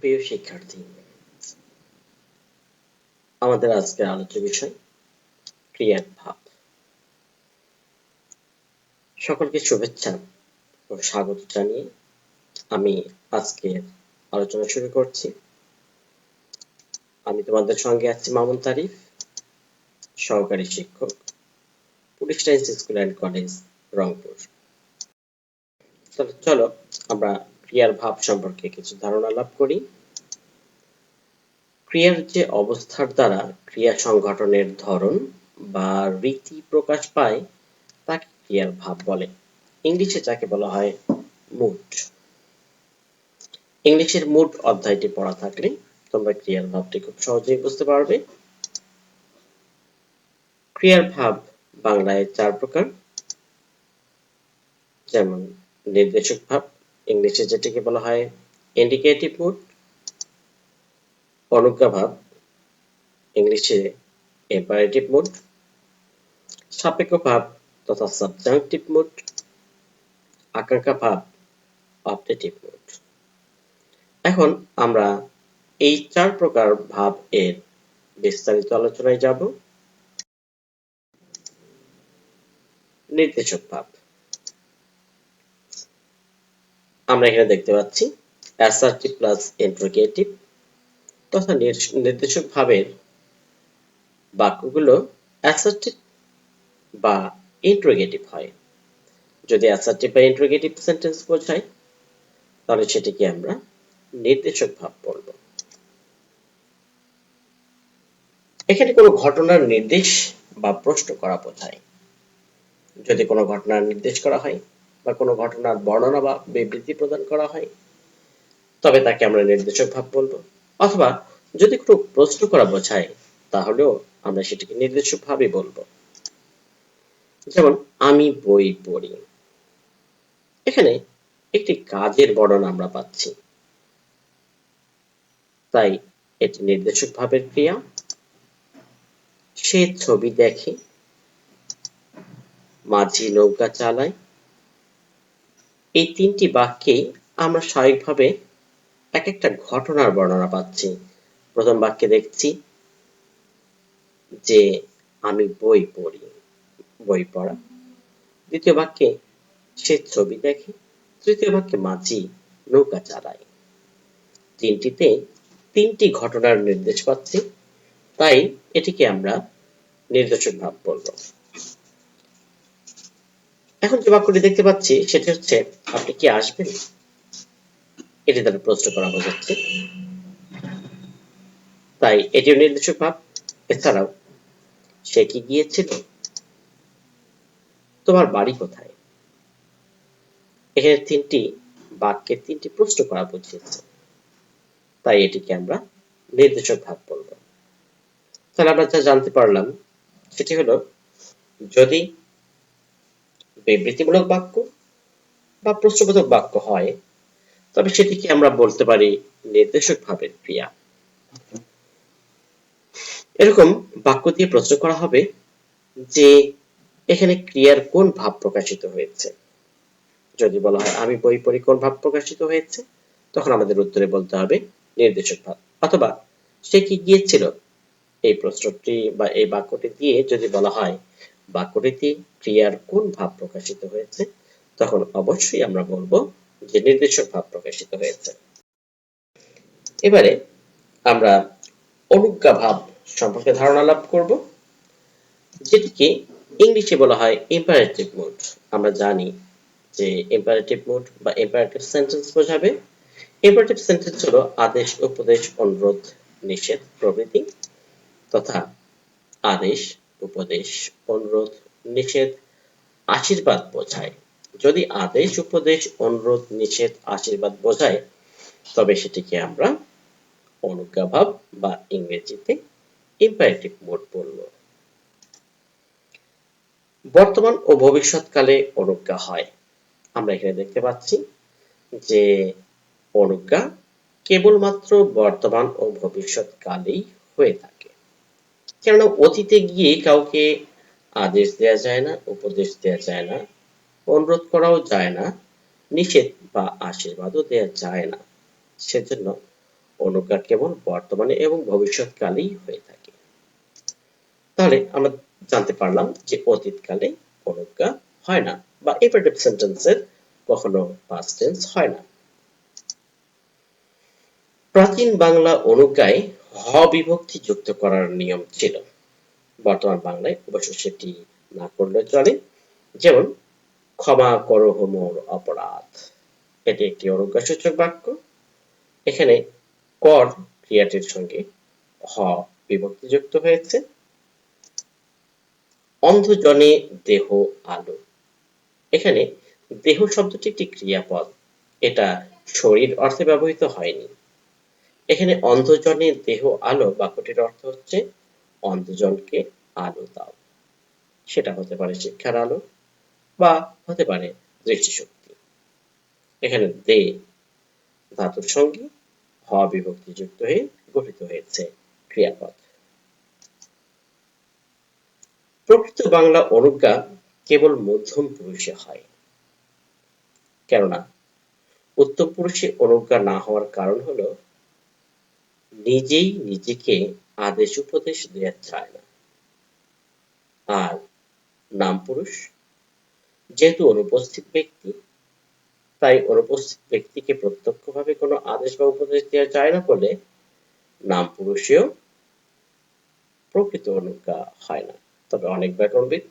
প্রিয় শিক্ষার্থী, আমাদের আজকের আলোচ্য বিষয় ক্রিয়ার ভাব। সকলকে শুভেচ্ছা ও স্বাগত জানিয়ে আমি আজকের আলোচনা শুরু করছি। আমি তোমাদের সঙ্গে আছি মামুন তারিফ, সহকারী শিক্ষক, police lines school and college, Rangpur. চলো আমরা ক্রিয়ার ভাব সম্পর্কে কিছু ধারণা লাভ করি। ক্রিয়ার যে অবস্থার দ্বারা ক্রিয়া সংঘটনের ধরন বা রীতি প্রকাশ পায় তাকে ক্রিয়ার ভাব বলে। ইংলিশে যাকে বলা হয় মুড। ইংলিশের মুড অধ্যায়টি পড়া থাকলে তোমরা ক্রিয়ার ভাবটি খুব সহজেই বুঝতে পারবে। ক্রিয়ার ভাব বাংলায় 4 প্রকার, যেমন নির্দেশক ভাব, ইংলিশে যেটিকে বলা হয় ইন্ডিকেটিভ মুড, অনুজ্ঞা ভাব, ইংলিশে ইম্পারেটিভ মুড, সাপেক্ষ ভাব তথা সাবজাংটিভ মুড, আকাঙ্ক্ষা ভাব, অবজেক্টিভ মুড। এখন আমরা এই 4 প্রকার ভাব এর বিস্তারিত আলোচনায় যাব। নির্দেশক ভাব আমরা এখানে দেখতে পাচ্ছি অ্যাসার্টিভ প্লাস ইন্টারোগেটিভ তথা নির্দেশক ভাবের বাক্যগুলো অ্যাসার্টিভ বা ইন্টারোগেটিভ হয়। যদি অ্যাসার্টিভ বা ইন্টারোগেটিভ সেন্টেন্স বোঝায় তাহলে সেটিকে আমরা নির্দেশক ভাব বলবো। এখানে কোনো ঘটনার নির্দেশ বা প্রশ্ন করা বোঝায়। যদি কোনো ঘটনার নির্দেশ করা হয় বা কোনো ঘটনার বর্ণনা বা বিবৃতি প্রদান করা হয় তবে তাকে আমরা নির্দেশক ভাব বলবো। অথবা যদি কোনো প্রশ্ন করা বোঝায় তাহলেও আমরা সেটিকে নির্দেশক ভাবই বলবো। যেমন আমি বই পড়ি, এখানে একটি কাজের বর্ণনা আমরা পাচ্ছি, তাই এটি নির্দেশক ভাবের ক্রিয়া। সে ছবি দেখে, মাঝি নৌকা চালায়, এই 3টি বাক্যে আমরা স্বাভাবিকভাবে এক একটা ঘটনার বর্ণনা পাচ্ছি। প্রথম বাক্যে দেখছি যে আমি বই পড়ি, বই পড়া। দ্বিতীয় বাক্যে সে ছবি দেখে, তৃতীয় বাক্যে মাঝি নৌকা চালায়। 3টিতে 3টি ঘটনার নির্দেশ পাচ্ছি, তাই এটিকে আমরা নির্দেশক ভাব বলবো। এখন যে বাক্যটি দেখতে পাচ্ছি সেটি হচ্ছে আপনি কি আসবেন, এটি দ্বারা প্রশ্ন করা বোঝাচ্ছে, তাই এটিও নির্দেশক ভাব। এছাড়াও সে কি গিয়েছিল, তোমার বাড়ি কোথায়, এখানে 3টি বাক্যে 3টি প্রশ্ন করা বুঝিয়েছে, তাই এটিকে আমরা নির্দেশক ভাব বলবো। তাহলে আমরা যা জানতে পারলাম সেটি হলো যদি বিবৃতিমূলক বাক্য বা প্রশ্নবোধক বাক্য হয় তবে সেটিকে আমরা বলতে পারি নির্দেশক ভাবের ক্রিয়া। এরকম বাক্য দিয়ে প্রশ্ন করা হবে যে এখানে ক্রিয়ার কোন ভাব প্রকাশিত হয়েছে। যদি বলা হয় আমি বই পড়ি, কোন ভাব প্রকাশিত হয়েছে, তখন আমাদের উত্তরে বলতে হবে নির্দেশক ভাব। অথবা সে কি গিয়েছিল, এই প্রশ্নটি বা এই বাক্যটি দিয়ে যদি বলা হয় বাক্যটিতে ক্রিয়ার কোন ভাব প্রকাশিত হয়েছে, তখন অবশ্যই আমরা বলবো যে নির্দেশক ভাব প্রকাশিত হয়েছে। এবারে আমরা অনুজ্ঞা ভাব সম্পর্কে ধারণা লাভ করব, যেটিকে ইংলিশে বলা হয় ইম্পারেটিভ মুড। আমরা জানি যে ইম্পারেটিভ মুড বা ইম্পারেটিভ সেন্টেন্স বোঝাবে। ইম্পারেটিভ সেন্টেন্স হলো আদেশ, উপদেশ, অনুরোধ, নিষেধ প্রভৃতি, তথা আদেশ, উপদেশ, অনুরোধ, নিষেধ, আশীর্বাদ বোঝায়। যদি আদেশ, উপদেশ, অনুরোধ, নিষেধ, আশীর্বাদ বোঝায় তবে সেটিকে আমরা অনুজ্ঞা ভাব বা ইংরেজিতে ইম্পারেটিভ মুড বলবো। বর্তমান ও ভবিষ্যৎকালে অনুজ্ঞা হয়। আমরা এখানে দেখতে পাচ্ছি যে অনুজ্ঞা কেবলমাত্র বর্তমান ও ভবিষ্যৎকালেই হয়ে থাকে, কেননা অতীতে গিয়ে কাউকে আদেশ দেওয়া যায় না, উপদেশ দেওয়া যায় না, অনুরোধ করাও যায় না, নিষেধ বা আশীর্বাদও দেওয়া যায় না। সেজন্য অনুজ্ঞা কেবল বর্তমানে এবং ভবিষ্যৎকালেই হয়ে থাকে। তাহলে আমরা জানতে পারলাম যে অতীতকালে অনুজ্ঞা হয় না বা ইম্পারেটিভ সেন্টেন্সের কখনো পাস্ট টেন্স হয় না। প্রাচীন বাংলা অনুজ্ঞায় হ বিভক্তি যুক্ত করার নিয়ম ছিল। বর্তমান বাংলায় অবশ্য সেটি না করলে চলে। যেমন ক্ষমা করো মোর অপরাধ, এটি একটি অনুজ্ঞাসূচক বাক্য। এখানে কর ক্রিয়াটির সঙ্গে হ বিভক্তি যুক্ত হয়েছে। অন্ধজনে দেহ আলো, এখানে দেহ শব্দটি একটি ক্রিয়াপদ, এটা শরীর অর্থে ব্যবহৃত হয়নি। এখানে অন্ধজনে দেহ আলো বাক্যটির অর্থ হচ্ছে অন্ধজনকে আলো দাও। সেটা হতে পারে শিক্ষার আলো বা হতে পারে দৃষ্টিশক্তি। এখানে দে ধাতুর সঙ্গে হ বিভক্তি যুক্ত হয়ে গঠিত হয়েছে ক্রিয়াপদ। প্রকৃত বাংলা অনুজ্ঞা কেবল মধ্যম পুরুষে হয়, কেননা উত্তম পুরুষে অনুজ্ঞা না হওয়ার কারণ হলো নিজেই নিজেকে আদেশ উপদেশ দেওয়া চায় না। আর নাম পুরুষ যেহেতু অনুপস্থিত ব্যক্তি, তাই অনুপস্থিত ব্যক্তিকে প্রত্যক্ষভাবে কোনো আদেশ বা উপদেশ দেওয়া যায় না বলে নাম পুরুষেও প্রকৃত অনুজ্ঞা হয় না। তবে অনেক ব্যাকরণবিদ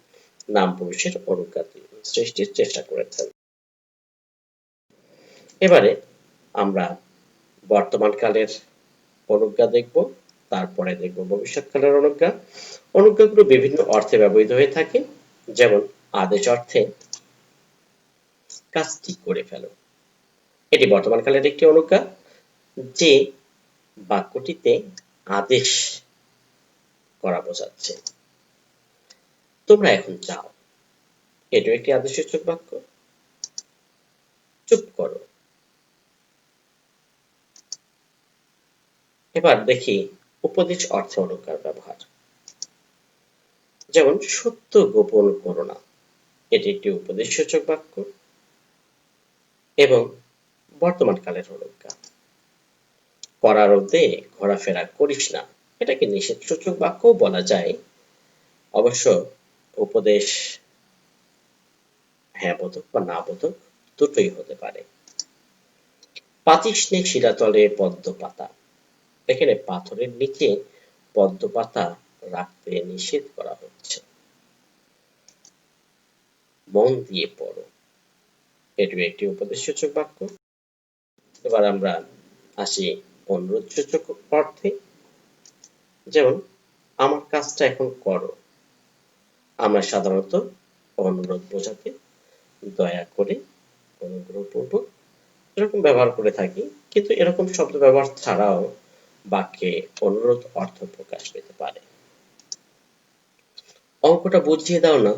নাম পুরুষের অনুজ্ঞা সৃষ্টির চেষ্টা করেছেন। এবারে আমরা বর্তমান কালের অনুজ্ঞা দেখব, তারপরে দেখব ভবিষ্যৎকালের অনুজ্ঞা। অনুজ্ঞাগুলো বিভিন্ন অর্থে ব্যবহৃত হয়ে থাকে। যেমন আদেশ অর্থে কাজটি করে ফেলো, এটি বর্তমান কালের একটি অনুজ্ঞা, যে বাক্যটিতে আদেশ করা বোঝাচ্ছে। তোমরা এখন যাও, এটিও একটি আদেশসূচক বাক্য। চুপ করো। এবার দেখি উপদেশ অর্থে অনুজ্ঞার ব্যবহার। যেমন সত্য গোপন করো না, এটি একটি উপদেশসূচক বাক্য এবং বর্তমান কালের অনুজ্ঞা। কড়া রোদে ঘোরাফেরা করিস না, এটাকে নিষেধসূচক বাক্যও বলা যায়। অবশ্য উপদেশ হ্যাঁ বোধক বা না বোধক দুটোই হতে পারে। পাতিস নে শিলাতলে পদ্ম পাতা, এখানে পাথরের নিচে পদ্ম পাতা রাখতে নিষেধ করা হচ্ছে। মন দিয়ে পড়ো, এটিও একটি উপদেশসূচক বাক্য। এবার আমরা আসি অনুরোধসূচক অর্থে। যেমন আমার কাজটা এখন করো, আমরা সাধারণত অনুরোধ বোঝাতে দয়া করে, অনুগ্রহপূর্বক এরকম ব্যবহার করে থাকি, কিন্তু এরকম শব্দ ব্যবহার ছাড়াও বাক্যে অনুরোধ অর্থ প্রকাশ পেতে পারে। অঙ্কটা বুঝিয়ে দাও না,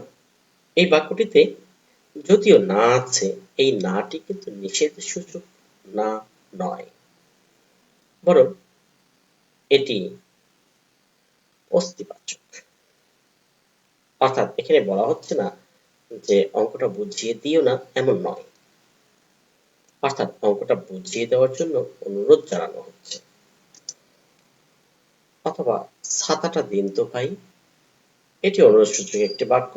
এই বাক্যটিতে যদিও না আছে, এই নাটি কিন্তু নিষেধসূচক না নয়, বরং এটি অস্তিবাচক। অর্থাৎ এখানে বলা হচ্ছে না যে অঙ্কটা বুঝিয়ে দিও না, এমন নয়, অর্থাৎ অঙ্কটা বুঝিয়ে দেওয়ার জন্য অনুরোধ জানানো হচ্ছে। অথবা ছাতাটা দিন তো ভাই, এটি অনুরোধসূচক একটি বাক্য।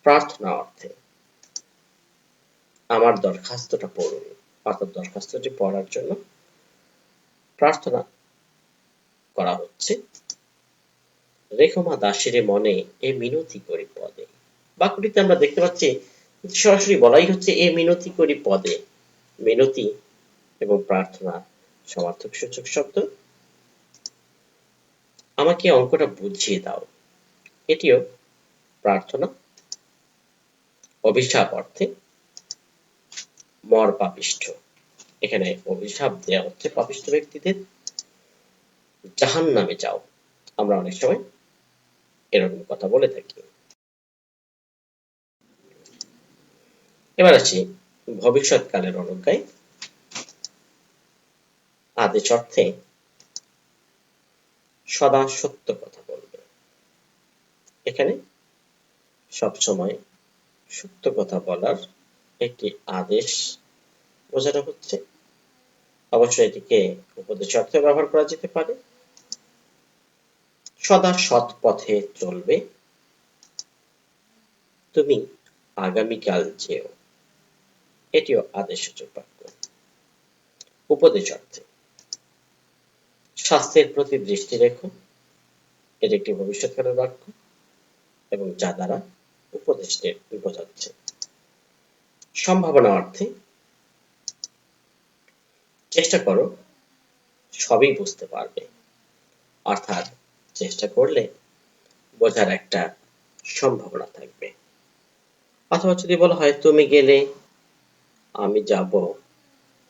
প্রার্থনা অর্থে আমার দরখাস্তটা পড়ুন, অর্থাৎ দরখাস্তটি পড়ার জন্য প্রার্থনা করা হচ্ছে। রেখমা দাসের মনে এ মিনতি করি পদে, বাক্যটিতে আমরা দেখতে পাচ্ছি সরাসরি বলাই হচ্ছে এ মিনতি করি পদে। মিনতি এবং প্রার্থনা সমার্থক সূচক শব্দ। আমাকে অঙ্কটা বুঝিয়ে দাও, এটিও প্রার্থনা। অভিশাপ অর্থে মর পাপিষ্ঠ, এখানে অভিশাপ দেওয়া হচ্ছে পাপিষ্ঠ ব্যক্তিদের। জাহান্নামে যাও, আমরা অনেক সময় এরকম কথা বলে থাকি। এবার আসি ভবিষ্যৎকালের অনুজ্ঞায়। আদেশ অর্থে সদা সত্য কথা বলবে, এখানে সবসময় সত্য কথা বলার একটি আদেশ বোঝানো হচ্ছে। অবশ্যই এটিকে উপদেশ অর্থে ব্যবহার করা যেতে পারে। সদা সৎ পথে চলবে, তুমি আগামীকাল যেও, এটিও আদেশসূচক বাক্য। উপদেশ অর্থে স্বাস্থ্যের প্রতি দৃষ্টি রেখো, এটি একটি ভবিষ্যৎকালের বাক্য এবং যা দ্বারা উপদেশ বোঝাচ্ছে। সম্ভাবনা অর্থে চেষ্টা করো, সবই বুঝতে পারবে, অর্থাৎ চেষ্টা করলে বোঝার একটা সম্ভাবনা থাকবে। অথবা যদি বলা হয় তুমি গেলে আমি যাব,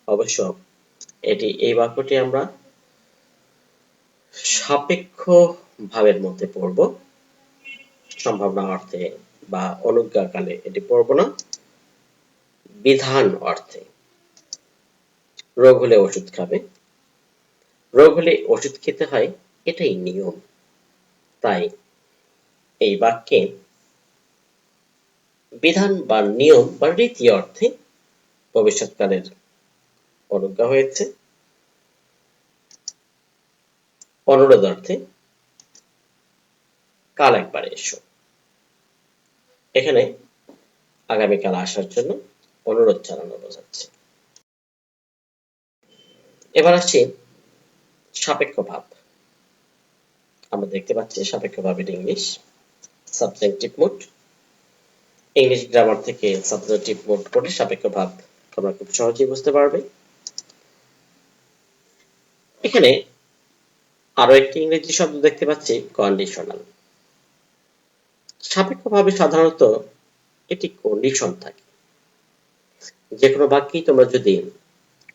অবশ্য এই বাক্যটি আমরা সাপেক্ষ ভাবের মধ্যে পড়ব, সম্ভাবনা অর্থে বা অনুজ্ঞাকালে এটি পড়ব না। বিধান অর্থে রোগ হলে ওষুধ খাবে, রোগ হলে ওষুধ খেতে হয়, এটাই নিয়ম। তাই এই বাক্যে বিধান বা নিয়ম বা রীতি অর্থে ভবিষ্যৎকালের অনুজ্ঞা হয়েছে। অনুরোধ অর্থে কাল একবার এসো, এখানে আগামীকাল আসার জন্য অনুরোধ জানানো বোঝাচ্ছে। এবার আসছি সাপেক্ষ ভাব। আমরা দেখতে পাচ্ছি সাপেক্ষ ভাবের English subjective mood. English grammar থেকে সাবজেক্টিভ মুড পড়ে সাপেক্ষ ভাব তোমরা খুব সহজেই বুঝতে পারবে। এখানে আরো একটি ইংরেজি শব্দ দেখতে পাচ্ছি কন্ডিশনাল। সাপেক্ষ ভাবে সাধারণত এটি কন্ডিশন থাকে। যে কোনো বাক্যেই তোমরা যদি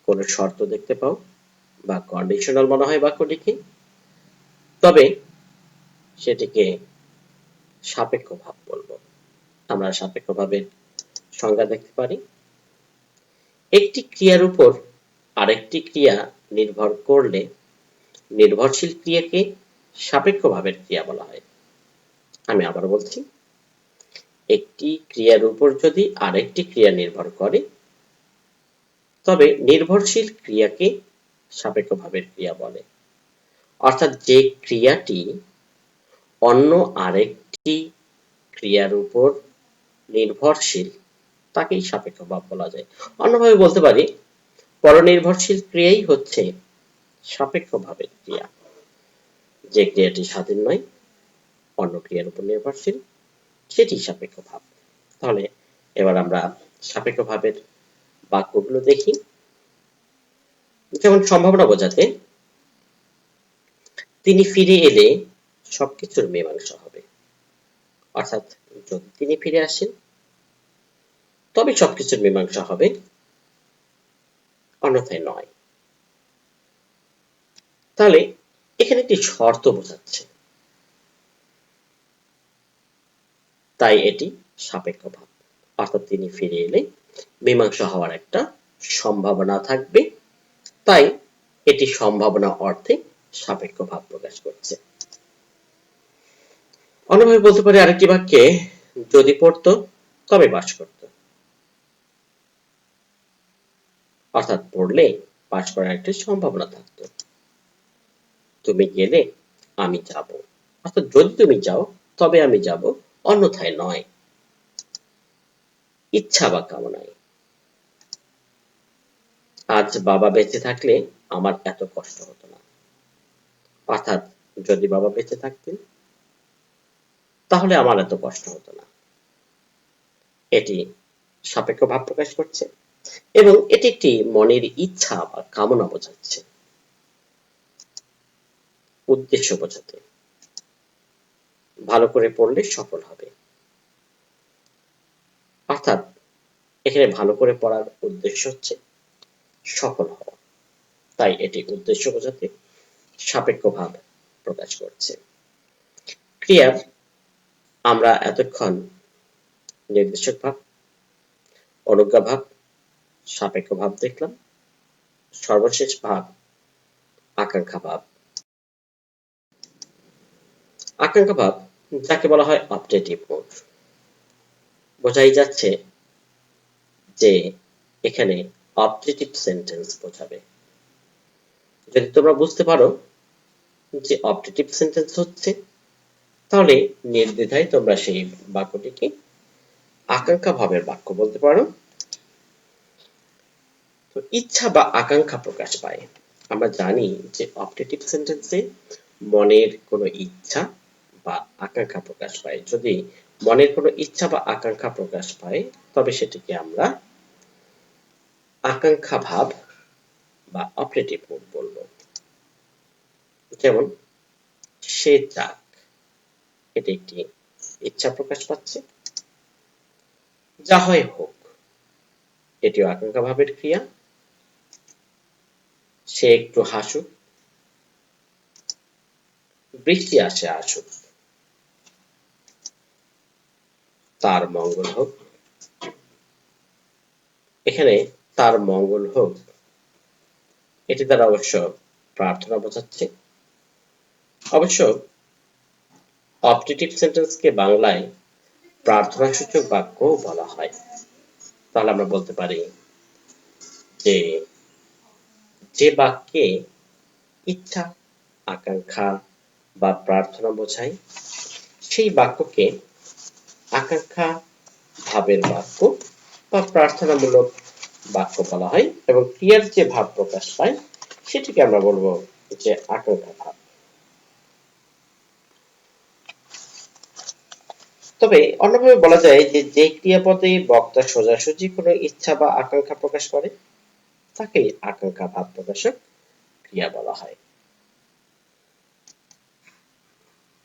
কোনো শর্ত দেখতে পাও বা কন্ডিশনাল মনে হয় বাক্যটিকে, তবে সেটিকে সাপেক্ষ ভাব বলবো। আমরা সাপেক্ষ ভাবের সংজ্ঞা দেখতে পারি, একটি ক্রিয়ার উপর আরেকটি ক্রিয়া নির্ভর করলে নির্ভরশীল ক্রিয়াকে সাপেক্ষ ভাবের ক্রিয়া বলা হয়। আমি আবার বলছি, একটি ক্রিয়ার উপর যদি আরেকটি ক্রিয়া নির্ভর করে তবে নির্ভরশীল ক্রিয়াকে সাপেক্ষ ভাবের ক্রিয়া বলে। অর্থাৎ যে ক্রিয়াটি অন্য আরেকটি ক্রিয়ার উপর নির্ভরশীল তাকেই সাপেক্ষ ভাব বলা যায়। অন্যভাবে বলতে পারি, পরনির্ভরশীল ক্রিয়াই হচ্ছে সাপেক্ষ ভাবের ক্রিয়া। যে ক্রিয়াটি স্বাধীন নয়, অন্য ক্রিয়ার উপর নির্ভরশীল, সেটি সাপেক্ষ ভাব। তাহলে এবার আমরা সাপেক্ষ ভাবের বাক্যগুলো দেখি। যেমন সম্ভাবনা বোঝাতে তিনি ফিরে এলে সবকিছুর মীমাংসা হবে, অর্থাৎ যদি তিনি ফিরে আসেন তবে সবকিছুর মীমাংসা হবে, অন্যথায় নয়। তাহলে এখানে একটি শর্ত বোঝাচ্ছে, তাই এটি সাপেক্ষ ভাব। অর্থাৎ তিনি ফিরে এলে মীমাংসা হওয়ার একটা সম্ভাবনা থাকবে, তাই এটি সম্ভাবনা অর্থে সাপেক্ষ ভাব প্রকাশ করছে। অন্যভাবে বলতে পারি আরেকটি বাক্যে, যদি পড়তো তবে পাস করত, অর্থাৎ পড়লে পাস করার একটি সম্ভাবনা থাকতো। তুমি গেলে আমি যাব, অর্থাৎ যদি তুমি যাও তবে আমি যাব, অন্যথায় নয়। ইচ্ছা বা কামনায়, আজ বাবা বেঁচে থাকলে আমার এত কষ্ট হতো না, অর্থাৎ যদি বাবা বেঁচে থাকতেন তাহলে আমার এত কষ্ট হতো না। এটি সাপেক্ষ ভাব প্রকাশ করছে এবং এটি একটি মনের ইচ্ছা বা কামনা বোঝাচ্ছে। উদ্দেশ্য বোঝাতে ভালো করে পড়লে সফল হবে, অর্থাৎ এখানে ভালো করে পড়ার উদ্দেশ্য হচ্ছে সফল হওয়া, তাই এটি উদ্দেশ্য বোঝাতে সাপেক্ষ ভাব প্রকাশ করছে। ক্রিয়ার আমরা এতক্ষণ নির্দেশক ভাব, অনুজ্ঞা ভাব, সাপেক্ষ ভাব দেখলাম। সর্বশেষ ভাব আকাঙ্ক্ষা ভাব। আকাঙ্ক্ষা ভাব যাকে বলা হয় অবজেক্টিভ মুড, বোঝাই যাচ্ছে যে এখানে অবজেক্টিভ সেন্টেন্স বোঝাবে, যদি তোমরা বুঝতে পারো যে অপটেটিভ সেন্টেন্স হচ্ছে, তাহলে নির্দ্বিধায় তোমরা সেই বাক্যটিকে আকাঙ্ক্ষা ভাবের বাক্য বলতে পারো। তো ইচ্ছা বা আকাঙ্ক্ষা প্রকাশ পায়। আমরা জানি যে অপটেটিভ সেন্টেন্সে মনের কোনো ইচ্ছা বা আকাঙ্ক্ষা প্রকাশ পায়। যদি মনের কোনো ইচ্ছা বা আকাঙ্ক্ষা প্রকাশ পায়, তবে সেটিকে আমরা আকাঙ্ক্ষা ভাব বা অপটেটিভ মুড বলবো। যেমন সে যাক, এটি একটি ইচ্ছা প্রকাশ পাচ্ছে। যা হয় হোক, এটিও আকাঙ্ক্ষা ভাবের ক্রিয়া। সে একটু হাসুক, বৃষ্টি আসে আসুক, তার মঙ্গল হোক। এখানে তার মঙ্গল হোক, এটি দ্বারা অবশ্য প্রার্থনা বোঝাচ্ছে। অবশ্য অপটেটিভ সেন্টেন্সকে বাংলায় প্রার্থনাসূচক বাক্যও বলা হয়। তাহলে আমরা বলতে পারি যে যে বাক্যে ইচ্ছা, আকাঙ্ক্ষা বা প্রার্থনা বোঝায়, সেই বাক্যকে আকাঙ্ক্ষা ভাবের বাক্য বা প্রার্থনামূলক বাক্য বলা হয়, এবং ক্রিয়ার যে ভাব প্রকাশ পায় সেটিকে আমরা বলবো যে আকাঙ্ক্ষা ভাব। তবে অন্যভাবে বলা যায় যে যে ক্রিয়াপদে বক্তা সোজাসুজি কোনো ইচ্ছা বা আকাঙ্ক্ষা প্রকাশ করে তাকেই আকাঙ্ক্ষা ভাব প্রকাশক ক্রিয়া বলা হয়।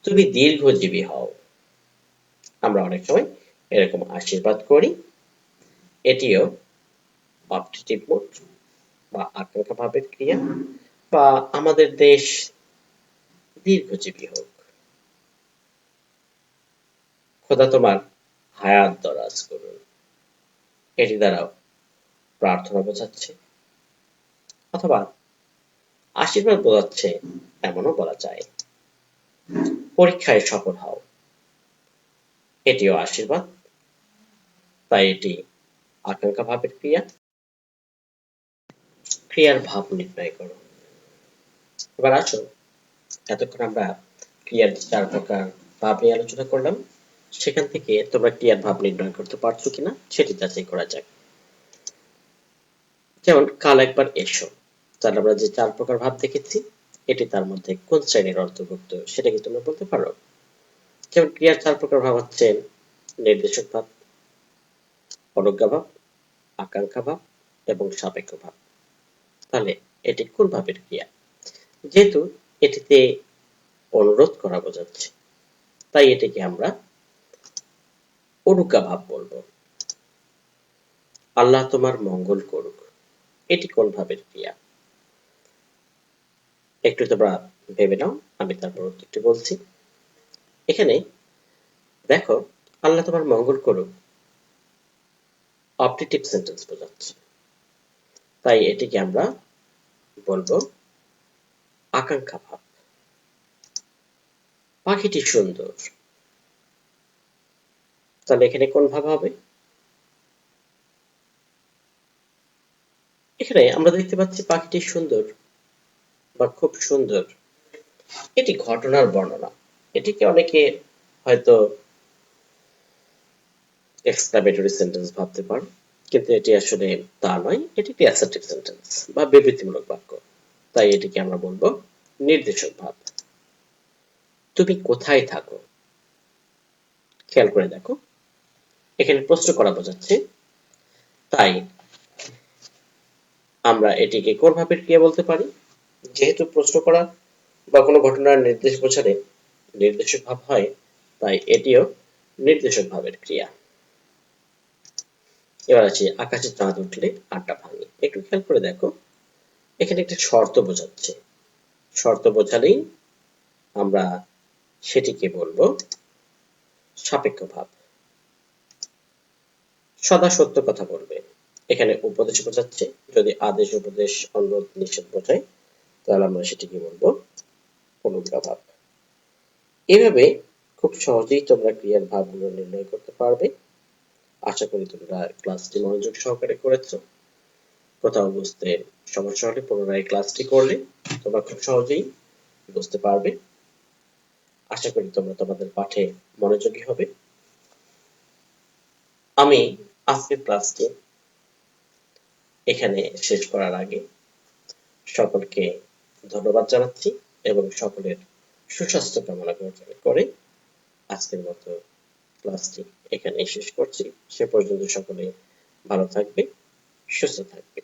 তুমি দীর্ঘজীবী হও, আমরা অনেক সময় এরকম আশীর্বাদ করি, এটিও অপটেটিভ মুড বা আকাঙ্ক্ষা ভাবের ক্রিয়া। বা আমাদের দেশ দীর্ঘজীবী হোক, খোদা তোমার হায়াত দরাজ করুন, এটি দ্বারাও প্রার্থনা বোঝাচ্ছে। অথবা আশীর্বাদ বোঝাচ্ছে, এমনও বলা যায়। পরীক্ষায় সফল হও, এটিও আশীর্বাদ, তাই এটি আকাঙ্ক্ষা ভাবের ক্রিয়া। ক্রিয়ার ভাব নির্ণয় করো। এবার আসো, এতক্ষণ আমরা ক্রিয়ার 4 প্রকার ভাব নিয়ে আলোচনা করলাম, সেখান থেকে তোমরা ক্রিয়ার ভাব নির্ণয় করতে পারছো কিনা সেটি যাচাই করা যাক। যেমন কাল একবার এসো, তাহলে আমরা যে 4 প্রকার ভাব দেখেছি, এটি তার মধ্যে কোন শ্রেণীর অন্তর্ভুক্ত সেটা কি তোমরা বলতে পারো? যেমন ক্রিয়ার 4 প্রকার ভাব হচ্ছে নির্দেশক ভাব, অনুজ্ঞা ভাব, আকাঙ্ক্ষা ভাব এবং সাপেক্ষ ভাব। তাহলে এটি কোন ভাবের ক্রিয়া? যেহেতু এটিতে অনুরোধ করা বোঝাচ্ছে, তাই এটিকে আমরা অনুজ্ঞা ভাব বলবো। আল্লাহ তোমার মঙ্গল করুক, এটি কোন ভাবের ক্রিয়া? একটু তোমরা ভেবে নাও, আমি তারপর উত্তরটি বলছি। এখানে দেখো, আল্লাহ তোমার মঙ্গল করুক অপটেটিভ সেন্টেন্স বোঝাচ্ছে, তাই এটিকে আমরা বলবো আকাঙ্ক্ষা ভাব। পাখিটি সুন্দর, তাহলে এখানে কোন ভাব হবে? এখানে আমরা দেখতে পাচ্ছি পাখিটি সুন্দর বা খুব সুন্দর, এটি ঘটনার বর্ণনা। এটিকে অনেকে হয়তো এক্সক্লামেটরি সেন্টেন্স ভাবতে পারো, কিন্তু এটি আসলে তা নয়। এটি একটি অ্যাসার্টিভ সেন্টেন্স বা বিবৃতিমূলক বাক্য, তাই এটিকে আমরা বলবো নির্দেশক ভাব। তুমি কোথায় থাকো, খেয়াল করে দেখো, এখানে প্রশ্ন করা বোঝাচ্ছে, তাই আমরা এটিকে কোন ভাবের ক্রিয়া বলতে পারি? যেহেতু প্রশ্ন করা বা কোনো ঘটনার নির্দেশ বোঝালে নির্দেশক ভাব হয়, তাই এটিও নির্দেশক ভাবের ক্রিয়া। এবার আছে আকাশে চাঁদ উঠলে আড্ডা ভাঙে। একটু খেয়াল করে দেখো, এখানে একটা শর্ত বোঝাচ্ছে। শর্ত বোঝালেই আমরা সেটিকে বলবো সাপেক্ষ ভাব। সদা সত্য কথা বলবে, এখানে উপদেশ বোঝাচ্ছে। যদি আদেশ, উপদেশ, অনুরোধ, নিষেধ বোঝায়, তাহলে আমরা সেটিকে বলবো অনুজ্ঞা ভাব। এভাবে খুব সহজেই তোমরা ক্রিয়ার ভাবগুলো নির্ণয় করতে পারবে। আশা করি তোমরা ক্লাসটি মনোযোগ সহকারে করেছো। কোথাও বুঝতে সমস্যা হলে পুনরায় ক্লাসটি করলে তোমরা খুব সহজেই বুঝতে পারবে। আশা করি তোমরা তোমাদের পাঠে মনোযোগী হবে। আমি আজকের ক্লাসটি এখানে শেষ করার আগে সকলকে ধন্যবাদ জানাচ্ছি এবং সকলের সুস্বাস্থ্য কামনা করে আজকের মতো ক্লাসটি এখানেই শেষ করছি। সে পর্যন্ত সকলে ভালো থাকবে, সুস্থ থাকবে।